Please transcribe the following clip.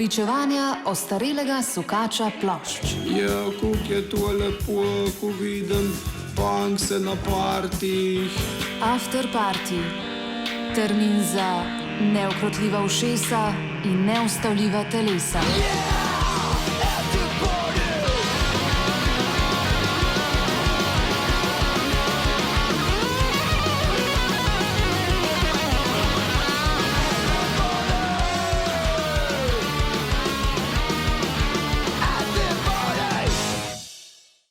Pričevanja ostarelega sukača plošč. Ja, kako je to lepo, ko vidim punkse na partijih. After party. Termin za neukrotljiva ušesa in neustavljiva telesa.